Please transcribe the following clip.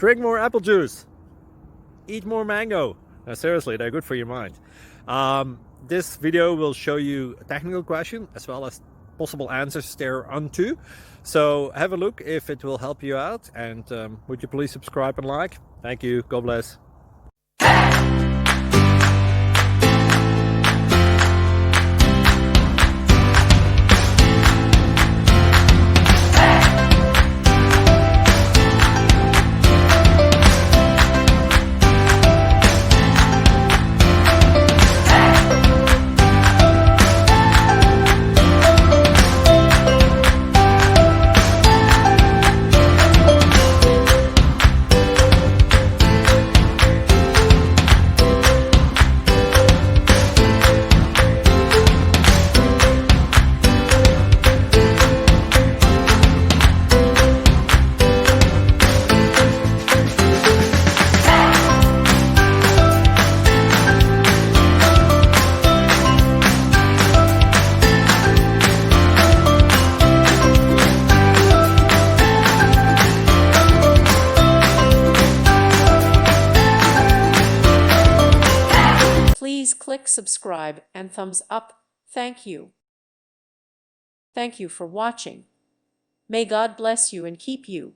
Drink more apple juice. Eat more mango. No, seriously, they're good for your mind. This video will show you a technical question as well as possible answers thereunto. So have a look if it will help you out, and would you please subscribe and like? Thank you. God bless. Please click subscribe and thumbs up. Thank you. Thank you for watching. May God bless you and keep you.